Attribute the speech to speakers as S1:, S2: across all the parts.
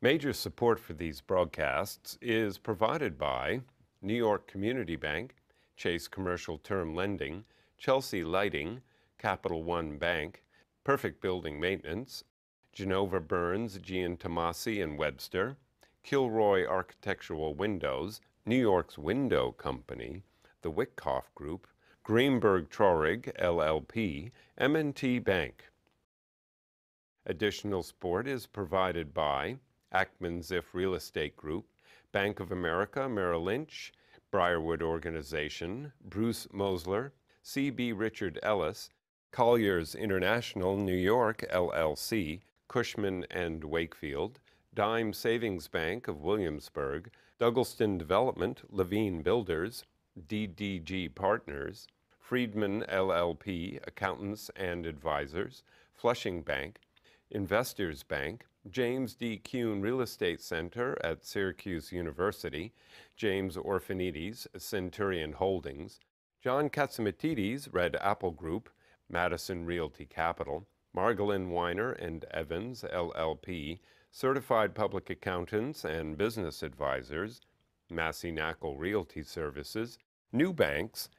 S1: Major support for these broadcasts is provided by New York Community Bank, Chase Commercial Term Lending, Chelsea Lighting, Capital One Bank, Perfect Building Maintenance, Genova Burns, Giantomasi and Webster, Kilroy Architectural Windows, New York's Window Company, the WITKOFF Group, GREENBERG TRAURIG, LLP, M&T Bank. Additional support is provided by Ackman Ziff Real Estate Group, Bank of America, Merrill Lynch, BRIARWOOD Organization, Bruce MOSLER, C.B. Richard Ellis, Colliers International New York, LLC, Cushman & Wakefield, Dime Savings Bank of Williamsburg, Douglaston Development, Levine Builders, DDG Partners, Friedman LLP, Accountants and Advisors, Flushing Bank, Investors Bank, James D. Kuhn Real Estate Center at Syracuse University, James Orphanides, Centurion Holdings, John Katsimatides, Red Apple Group, Madison Realty Capital, Margolin Weiner and Evans, LLP, Certified Public Accountants and Business Advisors, Massey Knackle Realty Services, New Banks,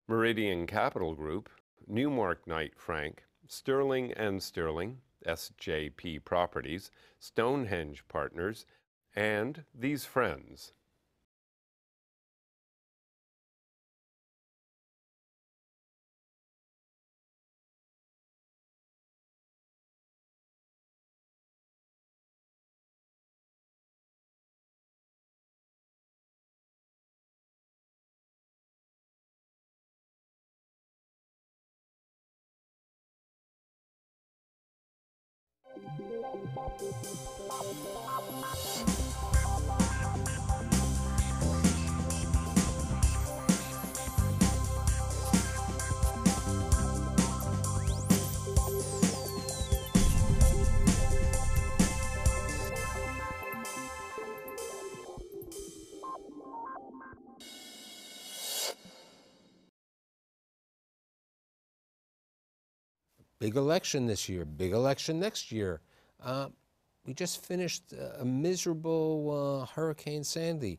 S1: Meridian Capital Group, Newmark Knight Frank, Sterling and Sterling, SJP Properties, Stonehenge Partners, and these friends.
S2: Big election this year, big election next year. We just finished a miserable Hurricane Sandy.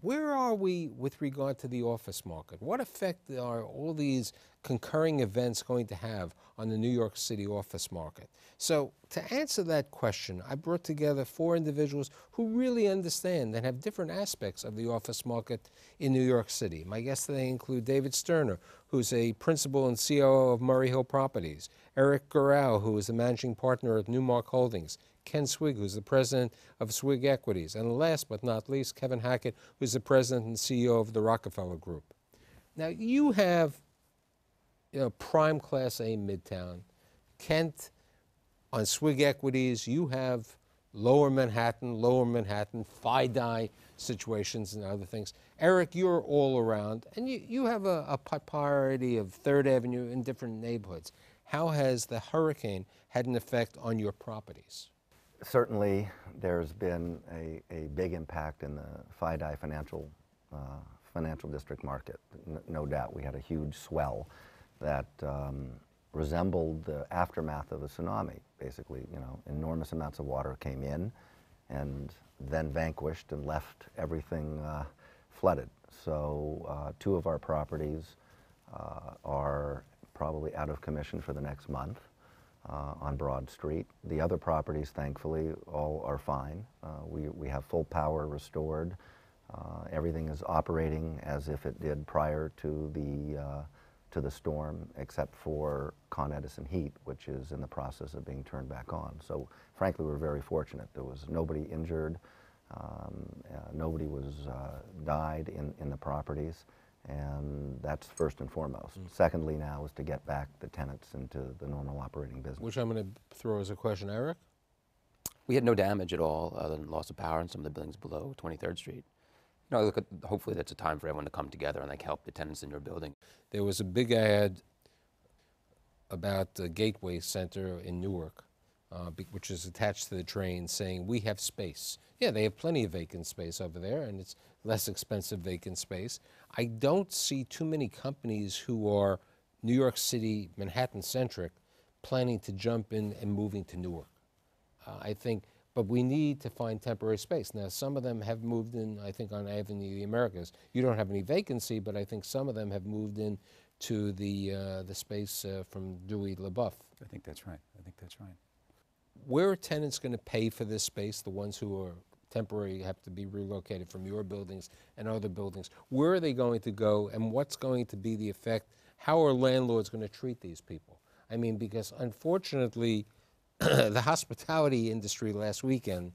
S2: Where are we with regard to the office market? What effect are all these concurring events going to have on the New York City office market? So to answer that question, I brought together 4 individuals who really understand and have different aspects of the office market in New York City. My guests today include David Sturner, who's a principal and COO of Murray Hill Properties, Eric Gural, who is the managing partner at Newmark Holdings, Kent Swig, who's the president of Swig Equities, and last but not least, Kevin Hacket, who's the president and CEO of the Rockefeller Group. Now, you have prime Class A Midtown. Kent, on Swig Equities, you have lower Manhattan, FIDI situations and other things. Eric, you're all around, and you have a priority of 3rd Avenue in different neighborhoods. How has the hurricane had an effect on your properties?
S3: Certainly, there's been a big impact in the FIDI financial district market. No doubt, we had a huge swell that resembled the aftermath of a tsunami. Basically, enormous amounts of water came in and then vanquished and left everything flooded. So 2 of our properties are probably out of commission for the next month. On Broad Street. The other properties, thankfully, all are fine. We have full power restored. Everything is operating as if it did prior to the storm, except for Con Edison Heat, which is in the process of being turned back on. So, frankly, we're very fortunate. There was nobody injured. Nobody was died in the properties. And that's first and foremost. Secondly now is to get back the tenants into the normal operating business.
S2: Which I'm going to throw as a question. Eric?
S4: We had no damage at all other than loss of power in some of the buildings below 23rd Street. Look hopefully that's a time for everyone to come together and help the tenants in your building.
S2: There was a big ad about the Gateway Center in Newark, which is attached to the train, saying, we have space. Yeah, they have plenty of vacant space over there, and it's less expensive vacant space. I don't see too many companies who are New York City, Manhattan-centric, planning to jump in and moving to Newark. I think but we need to find temporary space. Now, some of them have moved in, I think, on Avenue of the Americas. You don't have any vacancy, but I think some of them have moved in to the space from Dewey LaBeouf.
S5: I think that's right. I think that's right.
S2: Where are tenants going to pay for this space, the ones who are temporary have to be relocated from your buildings and other buildings? Where are they going to go, and what's going to be the effect? How are landlords going to treat these people? I mean, because unfortunately, the hospitality industry last weekend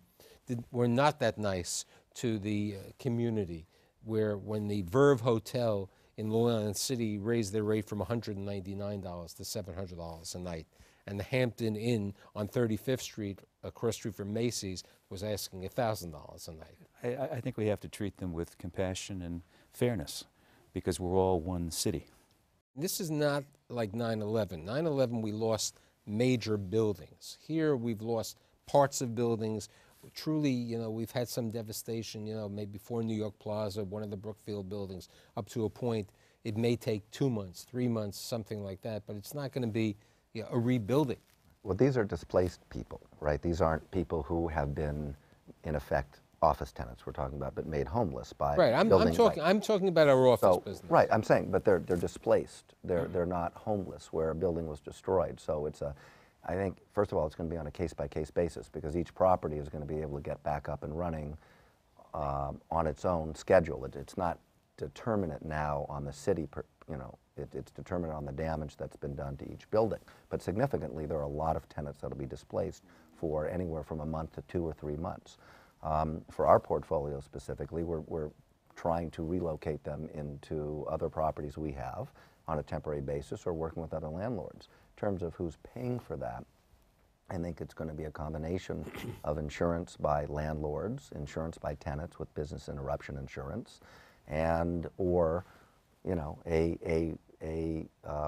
S2: were not that nice to the community, where when the Verve Hotel in Long Island City raised their rate from $199 to $700 a night, and the Hampton Inn on 35th Street, across the street from Macy's, was asking $1,000 a night.
S5: I think we have to treat them with compassion and fairness, because we're all one city.
S2: This is not like 9/11. 9/11, we lost major buildings. Here, we've lost parts of buildings. Truly, you know, we've had some devastation, you know, maybe for New York Plaza, one of the Brookfield buildings, up to a point. It may take 2 months, 3 months, something like that, but it's not going to be, you know, a rebuilding.
S3: Well, these are displaced people, right? These aren't people who have been, in effect, office tenants we're talking about, but made homeless by
S2: Right, I'm talking about our office business.
S3: Right, I'm saying, but they're displaced. They're not homeless where a building was destroyed. So it's I think, first of all, it's going to be on a case-by-case basis, because each property is going to be able to get back up and running on its own schedule. It's not determinate now on the city, you know, it's determined on the damage that's been done to each building. But significantly, there are a lot of tenants that will be displaced for anywhere from a month to 2 or 3 months. For our portfolio specifically, we're trying to relocate them into other properties we have on a temporary basis, or working with other landlords. In terms of who's paying for that, I think it's going to be a combination of insurance by landlords, insurance by tenants with business interruption insurance, and or, you know, a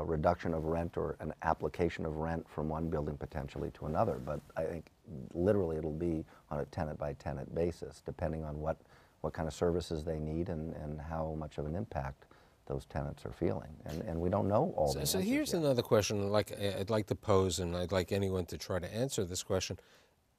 S3: reduction of rent or an application of rent from one building potentially to another. But I think literally it'll be on a tenant by tenant basis, depending on what kind of services they need and how much of an impact those tenants are feeling. And we don't know all the answers
S2: So here's
S3: yet.
S2: another question I'd like to pose, and I'd like anyone to try to answer this question.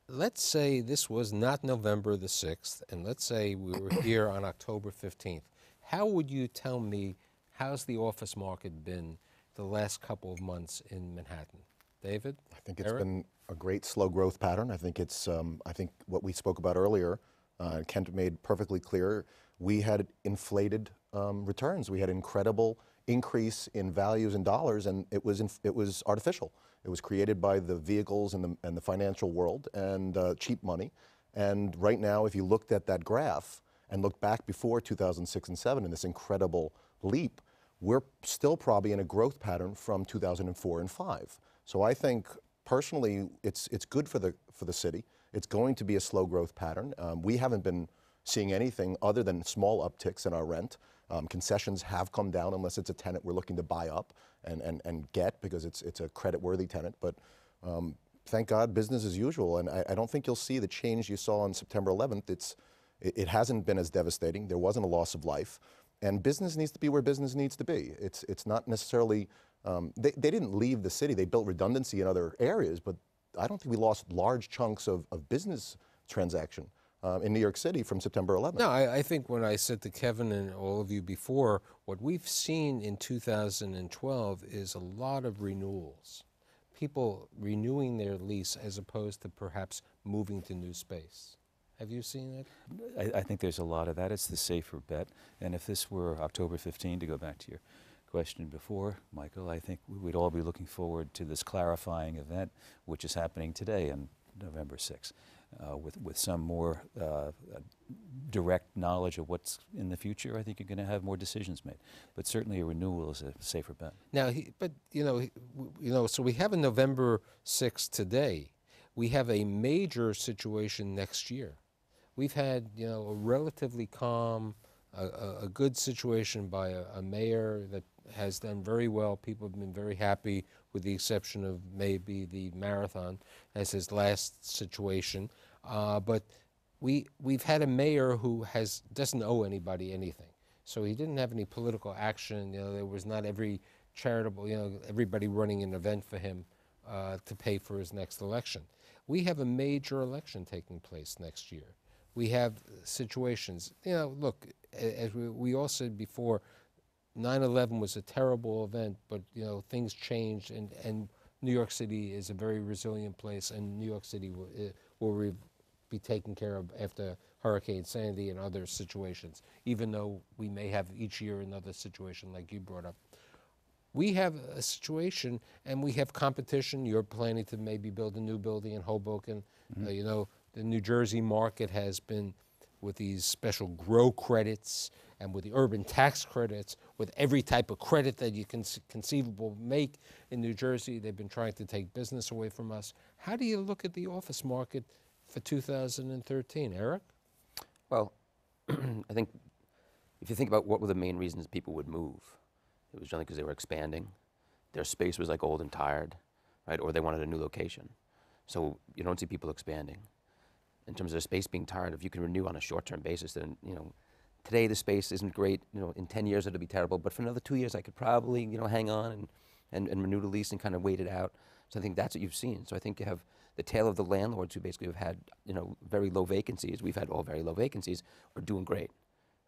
S2: Let's say this was not November the 6th, and let's say we were here on October 15th. How would you tell me, how's the office market been the last couple of months in Manhattan? David?
S6: I think it's been a great slow growth pattern. I think it's, I think what we spoke about earlier, Kent made perfectly clear, we had inflated returns. We had incredible increase in values in dollars, and it was artificial. It was created by the vehicles and the financial world and cheap money. And right now, if you looked at that graph and looked back before 2006 and 7 and this incredible leap, we're still probably in a growth pattern from 2004 and 5. So I think personally, it's good for the city. It's going to be a slow growth pattern. We haven't been seeing anything other than small upticks in our rent. Concessions have come down unless it's a tenant we're looking to buy up and get, because it's a credit-worthy tenant. But thank God, business as usual. And I don't think you'll see the change you saw on September 11th. It hasn't been as devastating. There wasn't a loss of life. And business needs to be where business needs to be. It's not necessarily, they didn't leave the city. They built redundancy in other areas, but I don't think we lost large chunks of business transaction in New York City from September 11th.
S2: No, I think when I said to Kevin and all of you before, what we've seen in 2012 is a lot of renewals. People renewing their lease as opposed to perhaps moving to new space. Have you seen that?
S5: I think there's a lot of that. It's the safer bet. And if this were October 15, to go back to your question before, Michael, I think we'd all be looking forward to this clarifying event, which is happening today on November 6th, with some more direct knowledge of what's in the future. I think you're going to have more decisions made. But certainly a renewal is a safer bet.
S2: Now, so we have a November 6th today. We have a major situation next year. We've had, a relatively calm, a good situation by a mayor that has done very well. People have been very happy, with the exception of maybe the marathon as his last situation. But we've had a mayor who doesn't owe anybody anything. So he didn't have any political action. There was not every charitable, everybody running an event for him to pay for his next election. We have a major election taking place next year. We have situations, look, as we all said before, 9/11 was a terrible event, but things changed, and New York City is a very resilient place, and New York City will be taken care of after Hurricane Sandy and other situations, even though we may have each year another situation like you brought up. We have a situation, and we have competition. You're planning to maybe build a new building in Hoboken. The New Jersey market has been with these special grow credits and with the urban tax credits, with every type of credit that you can conceivable make in New Jersey. They've been trying to take business away from us. How do you look at the office market for 2013, Eric?
S4: Well, I think if you think about what were the main reasons people would move, it was generally because they were expanding. Their space was like old and tired, right? Or they wanted a new location. So you don't see people expanding. In terms of their space being tired, if you can renew on a short-term basis, then, today the space isn't great. In 10 years it'll be terrible, but for another 2 years I could probably, hang on and renew the lease and kind of wait it out. So I think that's what you've seen. So I think you have the tail of the landlords who basically have had, very low vacancies. We've had all very low vacancies, are doing great,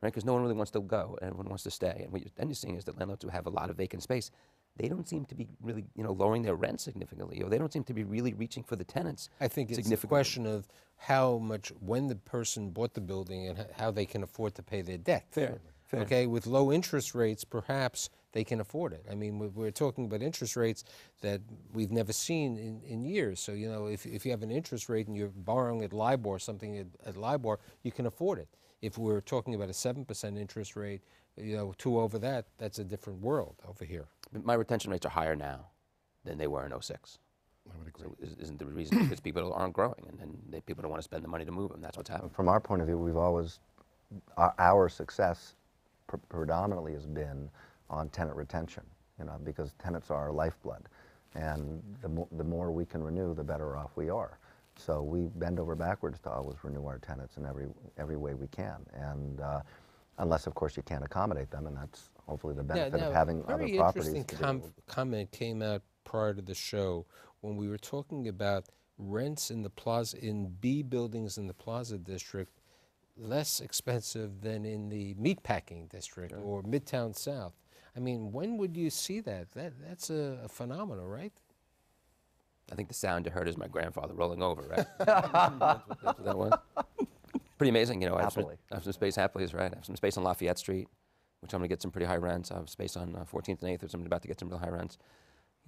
S4: right? Because no one really wants to go, and everyone wants to stay. And what you're then seeing is that landlords who have a lot of vacant space, they don't seem to be really, lowering their rent significantly, or they don't seem to be really reaching for the tenants.
S2: I think it's a question of how much, when the person bought the building and how they can afford to pay their debt.
S4: Fair.
S2: Okay, with low interest rates, perhaps they can afford it. I mean, we're talking about interest rates that we've never seen in years. So, if you have an interest rate and you're borrowing at LIBOR, something at LIBOR, you can afford it. If we're talking about a 7% interest rate, 2 over that, that's a different world over here.
S4: My retention rates are higher now than they were in 06.
S6: I would agree.
S4: So isn't the reason because people aren't growing and people don't want to spend the money to move them. That's what's happening.
S3: From our point of view, we've always, our success predominantly has been on tenant retention, because tenants are our lifeblood. And the more we can renew, the better off we are. So we bend over backwards to always renew our tenants in every way we can. And unless, of course, you can't accommodate them, and that's hopefully the benefit of having other properties.
S2: Very interesting comment came out prior to the show when we were talking about rents in the plaza, in B buildings in the Plaza District, less expensive than in the meatpacking district or Midtown South. I mean, when would you see that? That's a phenomenon, right?
S4: I think the sound you heard is my grandfather rolling over, right? That's what that was. Pretty amazing, I have some space, happily is right. I have some space on Lafayette Street, which I'm going to get some pretty high rents. I have space on 14th and 8th, which I'm about to get some real high rents.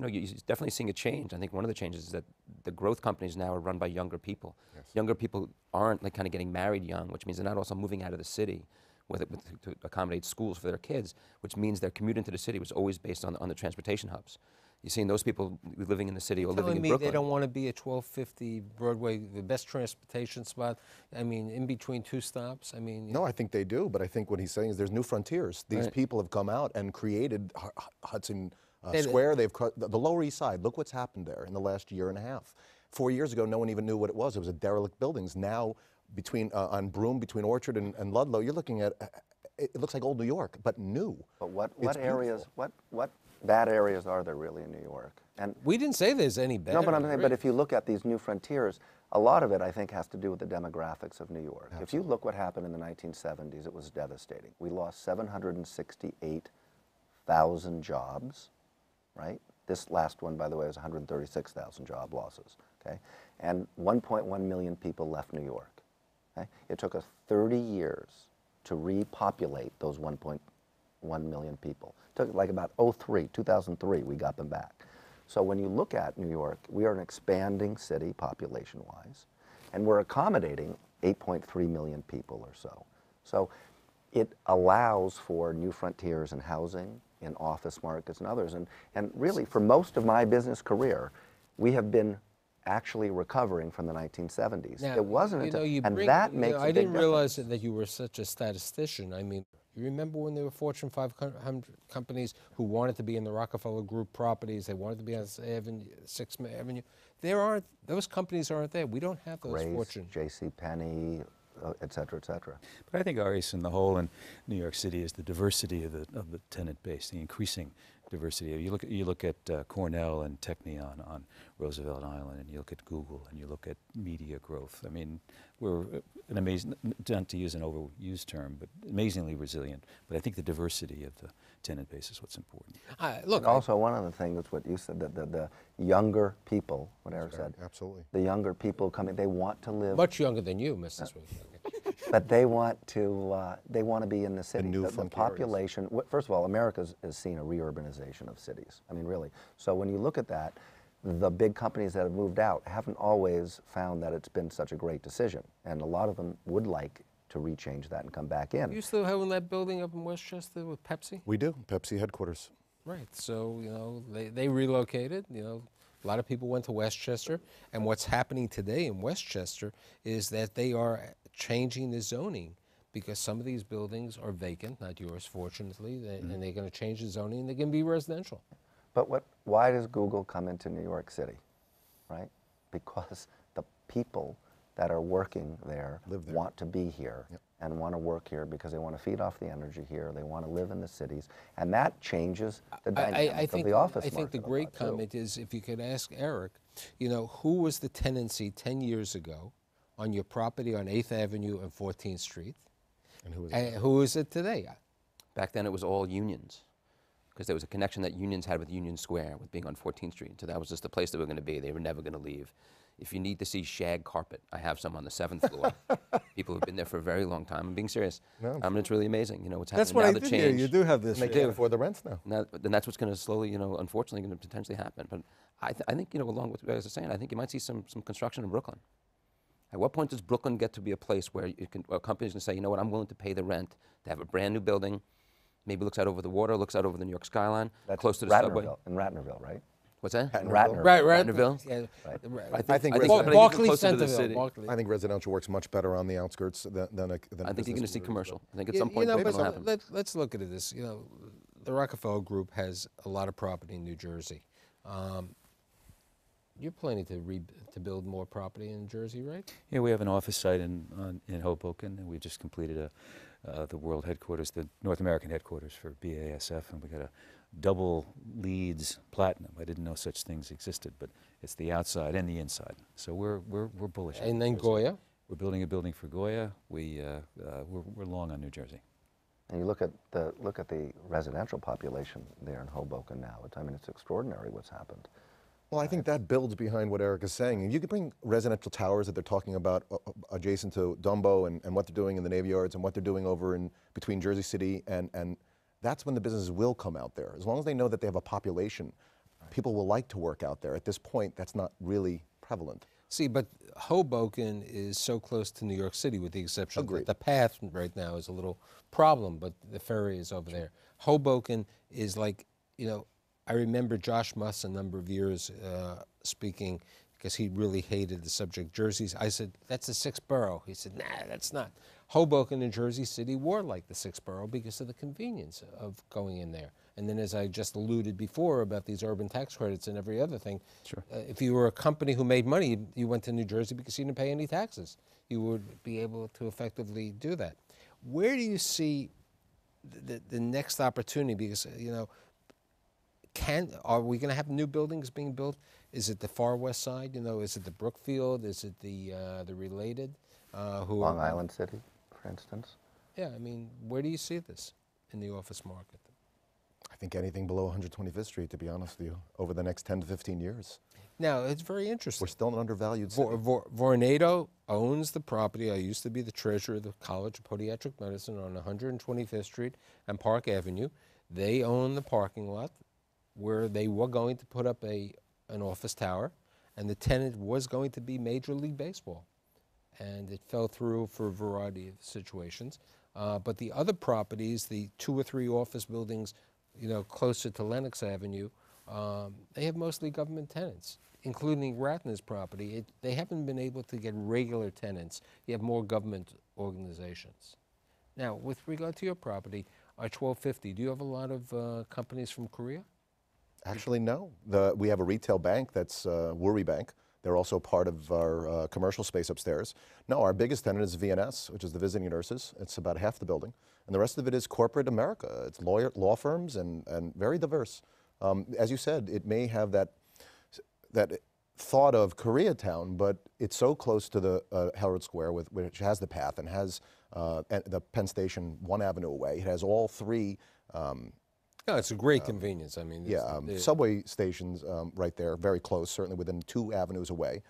S4: You're definitely seeing a change. I think one of the changes is that the growth companies now are run by younger people. Yes. Younger people aren't kind of getting married young, which means they're not also moving out of the city to accommodate schools for their kids, which means their commute into the city was always based on the transportation hubs. You're seeing those people living in the city or living in Brooklyn.
S2: They don't want to be at 1250 Broadway, the best transportation spot. I mean, in between 2 stops. I mean,
S6: no, I think they do, but I think what he's saying is there's new frontiers. These people have come out and created Hudson Square. They've the Lower East Side. Look what's happened there in the last year and a half. 4 years ago, no one even knew what it was. It was a derelict buildings. Now, on Broome, between Orchard and Ludlow, you're looking at it looks like old New York, but new.
S3: But what areas? What bad areas are there really in New York? And
S2: we didn't say there's any bad.
S3: No, but I'm saying, but if you look at these new frontiers, a lot of it I think has to do with the demographics of New York. Absolutely. If you look what happened in the 1970s, it was devastating. We lost 768,000 jobs, right? This last one, by the way, was 136,000 job losses. Okay, and 1.1 million people left New York. Okay, it took us 30 years to repopulate those 1.1 million people. It took like about 2003, we got them back. So when you look at New York, we are an expanding city population-wise, and we're accommodating 8.3 million people or so. So it allows for new frontiers in housing, in office markets and others. And really, for most of my business career, we have been actually recovering from the 1970s.
S2: Now,
S3: it wasn't until,
S2: that makes a big difference. I didn't realize that you were such a statistician. I mean, you remember when there were Fortune 500 companies who wanted to be in the Rockefeller Group properties, they wanted to be on 6th Avenue. Those companies aren't there. We don't have those
S3: Grace,
S2: Fortune.
S3: JCPenney, et cetera, et cetera.
S5: But I think, Arias, in the whole in New York City is the diversity of the tenant base, the increasing diversity. You look at Cornell and Technion on Roosevelt Island, and you look at Google, and you look at media growth. I mean, we're an amazing, not to use an overused term, but amazingly resilient. But I think the diversity of the tenant base is what's important.
S3: Look, also one other thing is what you said, that the younger people, what Eric said.
S6: Absolutely.
S3: The younger people coming, they want to live.
S2: Much younger than you, Mrs. Swig.
S3: But they want to be in the city.
S6: new
S3: The
S6: funky areas.
S3: population, first of all, America has seen a re-urbanization of cities. I mean, really. So when you look at that, the big companies that have moved out haven't always found that it's been such a great decision. And a lot of them would like to rechange that and come back in.
S2: You still having that building up in Westchester with Pepsi?
S6: We do, Pepsi headquarters.
S2: Right. So, you know, they relocated, you know. A lot of people went to Westchester, and what's happening today in Westchester is that they are changing the zoning because some of these buildings are vacant, not yours, fortunately, and they're going to change the zoning, and they're going to be residential.
S3: But why does Google come into New York City, right? Because the people that are working there
S6: Live there.
S3: want to be here and want to work here because they want to feed off the energy here, they want to live in the cities, and that changes the dynamic of the office market.
S2: I think the great comment is, if you could ask Eric, you know, who was the tenancy 10 years ago on your property on 8th Avenue and 14th Street?
S6: And who is
S2: And who is it today?
S4: Back then it was all unions, because there was a connection that unions had with Union Square, with being on 14th Street. So that was just the place they were going to be. They were never going to leave. If you need to see shag carpet, I have some on the 7th floor. People have been there for a very long time. I'm being serious.
S6: No.
S4: I mean, it's really amazing. You know what's happening
S5: That's what
S4: now.
S5: I
S4: The
S5: did
S4: change.
S5: hear. You do have this.
S6: And they can't afford the rents now.
S4: Then that's what's going to slowly, you know, unfortunately, going to potentially happen. But I think, you know, along with what you guys are saying, I think you might see some construction in Brooklyn. At what point does Brooklyn get to be a place where a company's going to say, you know what, I'm willing to pay the rent to have a brand new building, maybe looks out over the water, looks out over the New York skyline,
S3: That's
S4: close to the subway.
S3: In Ratnerville, right?
S4: What's that?
S3: In Ratnerville.
S2: Right,
S4: Ratnerville?
S2: Yeah,
S6: I think
S2: Barclay
S4: closer to the
S2: Centerville.
S4: city.
S2: Barclay.
S6: I think residential works much better on the outskirts than a
S4: I think you're going to
S6: business
S4: see
S6: route.
S4: commercial. I think at
S2: Yeah,
S4: some point
S2: you know,
S4: that's
S2: but
S4: going to happen.
S2: let's look at this. You know, the Rockefeller Group has a lot of property in New Jersey. You're planning to build more property in Jersey, right?
S5: Yeah, we have an office site in Hoboken, and we just completed the world headquarters, the North American headquarters for BASF, and we got a double Leeds Platinum. I didn't know such things existed, but it's the outside and the inside. So we're bullish. on
S2: And then
S5: New Jersey.
S2: Goya.
S5: We're building a building for Goya. We're long on New Jersey.
S3: And you look at the residential population there in Hoboken now. I mean, it's extraordinary what's happened.
S6: Well, I think that builds behind what Eric is saying. And you could bring residential towers that they're talking about adjacent to Dumbo and what they're doing in the Navy Yards and what they're doing over in between Jersey City, and that's when the businesses will come out there. As long as they know that they have a population, people will like to work out there. At this point, that's not really prevalent.
S2: See, but Hoboken is so close to New York City, with the exception
S6: Agreed.
S2: that the path right now is a little problem, but the ferry is over there. Hoboken is like, you know, I remember Josh Muss a number of years speaking, because he really hated the subject Jerseys. I said, that's a sixth borough. He said, nah, that's not. Hoboken and Jersey City were like the sixth borough because of the convenience of going in there. And then, as I just alluded before about these urban tax credits and every other thing,
S5: Sure.
S2: If you were a company who made money, you went to New Jersey because you didn't pay any taxes. You would be able to effectively do that. Where do you see the next opportunity? Because, you know, are we going to have new buildings being built? Is it the far west side? You know, is it the Brookfield? Is it the related?
S3: Long Island City, for instance.
S2: Yeah, I mean, where do you see this in the office market?
S6: I think anything below 125th Street, to be honest with you, over the next 10 to 15 years.
S2: Now, it's very interesting.
S6: We're still an undervalued city.
S2: Vornado owns the property. I used to be the treasurer of the College of Podiatric Medicine on 125th Street and Park Avenue. They own the parking lot where they were going to put up an office tower, and the tenant was going to be Major League Baseball. And it fell through for a variety of situations. But the other properties, the 2 or 3 office buildings, you know, closer to Lenox Avenue, they have mostly government tenants, including Ratner's property. They haven't been able to get regular tenants. You have more government organizations. Now, with regard to your property, 1250, do you have a lot of companies from Korea?
S6: Actually, no. We have a retail bank that's Worry Bank. They're also part of our commercial space upstairs. No, our biggest tenant is VNS, which is the visiting nurses. It's about half the building. And the rest of it is corporate America. It's law firms and very diverse. As you said, it may have that thought of Koreatown, but it's so close to the Herald Square, which has the path and has the Penn Station 1 avenue away. It has all 3.
S2: No, it's a great convenience. I mean,
S6: subway stations right there, very close, certainly within 2 avenues away.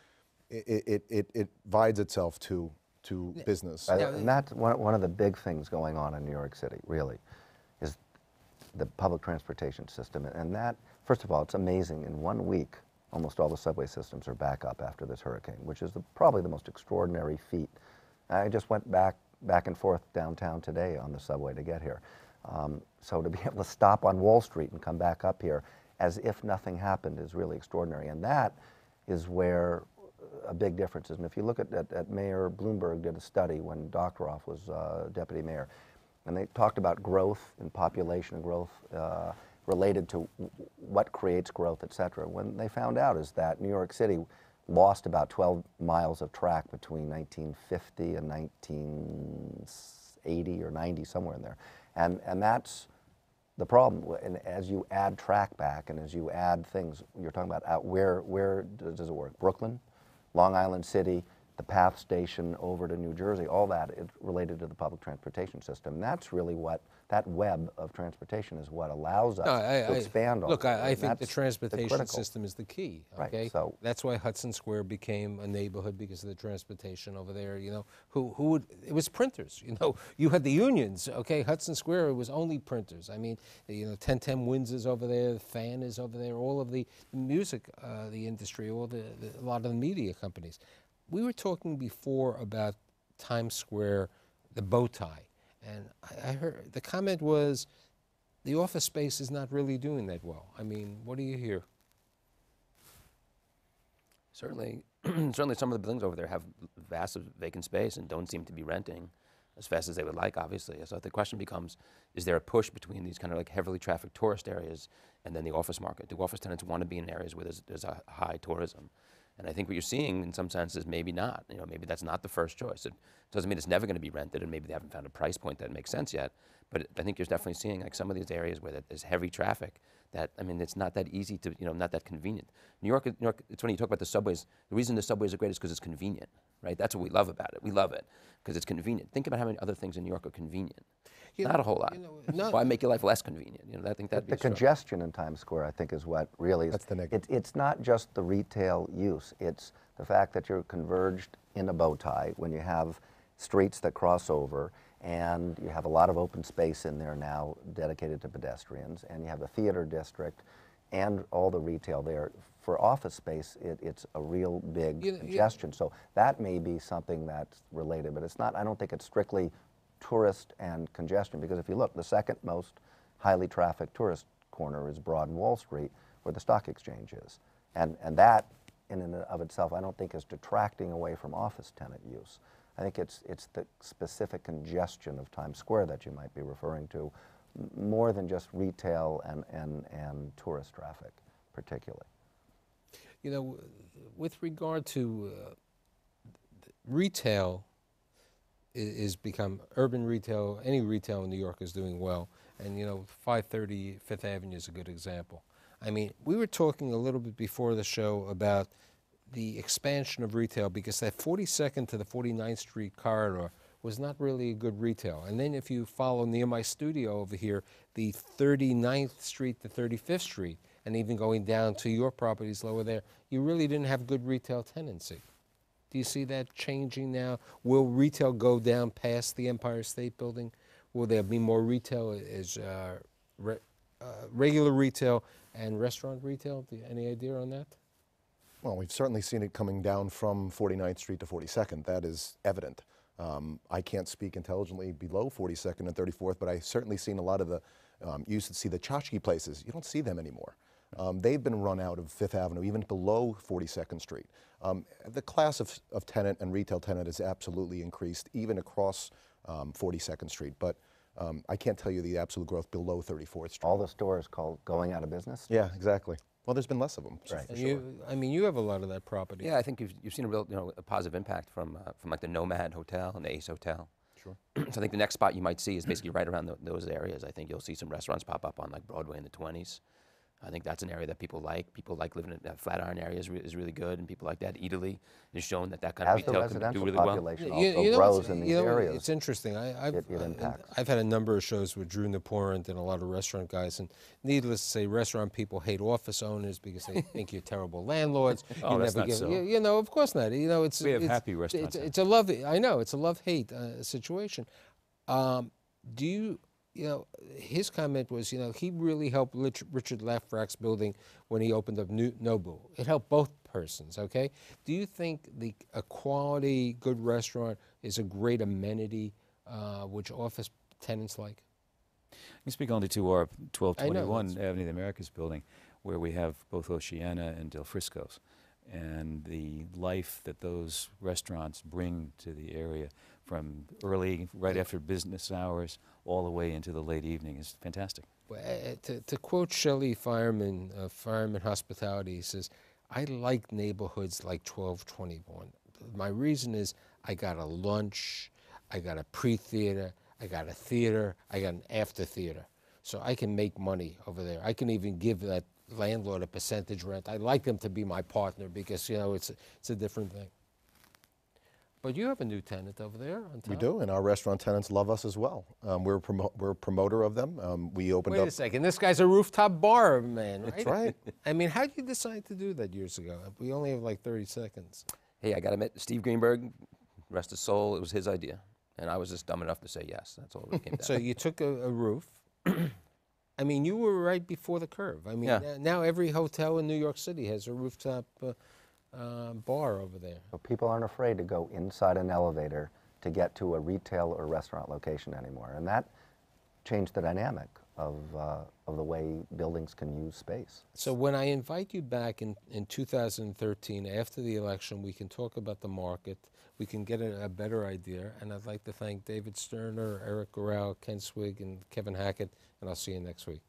S6: It vides itself to business.
S3: And that's one of the big things going on in New York City, really, is the public transportation system. And that, first of all, it's amazing. In 1 week, almost all the subway systems are back up after this hurricane, which is probably the most extraordinary feat. I just went back and forth downtown today on the subway to get here. So to be able to stop on Wall Street and come back up here as if nothing happened is really extraordinary. And that is where a big difference is. And if you look at Mayor Bloomberg did a study when Doctoroff was deputy mayor, and they talked about growth and population growth related to what creates growth, et cetera. When they found out is that New York City lost about 12 miles of track between 1950 and 1980 or 90, somewhere in there. And that's the problem. And as you add track back and as you add things, you're talking about where does it work? Brooklyn, Long Island City, the PATH station over to New Jersey, all that is related to the public transportation system. And that's really what, that web of transportation is what allows us to expand on.
S2: Look, I think the transportation system is the key, okay?
S3: Right, so
S2: that's why Hudson Square became a neighborhood, because of the transportation over there, you know. It was printers, you know. You had the unions, okay? Hudson Square, it was only printers. I mean, you know, 1010 Winds is over there, the Fan is over there, all of the music, the industry, a lot of the media companies. We were talking before about Times Square, the bow tie, and I heard the comment was the office space is not really doing that well. I mean, what do you hear?
S4: Certainly, certainly some of the buildings over there have vast vacant space and don't seem to be renting as fast as they would like, obviously. So the question becomes, is there a push between these kind of like heavily trafficked tourist areas and then the office market? Do office tenants want to be in areas where there's a high tourism? And I think what you're seeing in some sense is maybe not. You know, maybe that's not the first choice. It doesn't mean it's never going to be rented, and maybe they haven't found a price point that makes sense yet. But I think you're definitely seeing like some of these areas where there's heavy traffic that, I mean, it's not that easy to, you know, not that convenient. New York, it's when you talk about the subways, the reason the subways are great is because it's convenient, right? That's what we love about it. We love it because it's convenient. Think about how many other things in New York are convenient. Not a whole lot. You know, why make your life less convenient? You know, I think that'd be
S3: the congestion in Times Square, I think, is what really is.
S6: That's the negative.
S3: It's not just the retail use. It's the fact that you're converged in a bow tie when you have streets that cross over, and you have a lot of open space in there now dedicated to pedestrians, and you have the theater district and all the retail there. For office space, it's a real big congestion. So that may be something that's related, but it's not. I don't think it's strictly tourist and congestion, because if you look, the second most highly trafficked tourist corner is Broad and Wall Street, where the stock exchange is. And that, in and of itself, I don't think is detracting away from office tenant use. I think it's the specific congestion of Times Square that you might be referring to, more than just retail and tourist traffic, particularly.
S2: You know, with regard to retail, is become urban retail. Any retail in New York is doing well, and you know, 530 Fifth Avenue is a good example. I mean, we were talking a little bit before the show about the expansion of retail, because that 42nd to the 49th Street corridor was not really a good retail. And then if you follow near my studio over here, the 39th Street to 35th Street, and even going down to your properties lower there, you really didn't have good retail tenancy. Do you see that changing now? Will retail go down past the Empire State Building? Will there be more retail as regular retail and restaurant retail? Any idea on that?
S6: Well, we've certainly seen it coming down from 49th Street to 42nd. That is evident. I can't speak intelligently below 42nd and 34th, but I've certainly seen a lot of the, you used to see the tchotchke places. You don't see them anymore. They've been run out of Fifth Avenue, even below 42nd Street. The class of tenant and retail tenant has absolutely increased, even across 42nd Street. But I can't tell you the absolute growth below 34th Street.
S3: All the stores called going out of business?
S6: Yeah, exactly. Well, there's been less of them.
S3: Right.
S2: Sure. I mean, you have a lot of that property.
S4: Yeah, I think you've seen a real, you know, a positive impact from like the Nomad Hotel and the Ace Hotel.
S6: Sure.
S4: So I think the next spot you might see is basically right around those areas. I think you'll see some restaurants pop up on like Broadway in the 20s. I think that's an area that people like. People like living in that Flatiron area is really good, and people like that. Italy has shown that that kind of
S3: As the
S4: retail can do
S3: residential
S4: really well.
S3: population also grows in these areas,
S2: It's interesting.
S3: it impacts.
S2: I've had a number of shows with Drew Naporent and a lot of restaurant guys, and needless to say, restaurant people hate office owners because they think you're terrible landlords.
S5: Oh,
S2: you
S5: that's
S2: never
S5: not so.
S2: You know, of course not. You know, it's
S5: We have
S2: it's,
S5: happy restaurants.
S2: It's a love. I know it's a love-hate situation. Do you? You know, his comment was, you know, he really helped Richard Lafrack's building when he opened up Nobu. It helped both persons, okay? Do you think a quality, good restaurant is a great amenity which office tenants like?
S5: I can speak only to our
S2: I
S5: 1221
S2: know,
S5: Avenue of the Americas building, where we have both Oceana and Del Frisco's. And the life that those restaurants bring to the area from early, right after business hours, all the way into the late evening is fantastic.
S2: To quote Shelley Fireman, Fireman Hospitality, he says, I like neighborhoods like 1221. My reason is I got a lunch, I got a pre-theater, I got a theater, I got an after theater. So I can make money over there. I can even give that landlord a percentage rent. I like them to be my partner because, you know, it's a different thing. But you have a new tenant over there on top.
S6: We do, and our restaurant tenants love us as well. We're a promoter of them. We opened up.
S2: Wait a second, this guy's a rooftop bar man, right?
S6: That's right.
S2: I mean, how did you decide to do that years ago? We only have like 30 seconds.
S4: Hey, I got to admit, Steve Greenberg, rest his soul, it was his idea. And I was just dumb enough to say yes. That's all it came down to.
S2: So you took a roof. I mean, you were right before the curve. I mean,
S4: Yeah.
S2: now every hotel in New York City has a rooftop bar over there.
S3: So people aren't afraid to go inside an elevator to get to a retail or restaurant location anymore. And that changed the dynamic of the way buildings can use space.
S2: So when I invite you back in 2013, after the election, we can talk about the market, we can get a better idea, and I'd like to thank David Sturner, Eric Gural, Kent Swig, and Kevin Hacket, and I'll see you next week.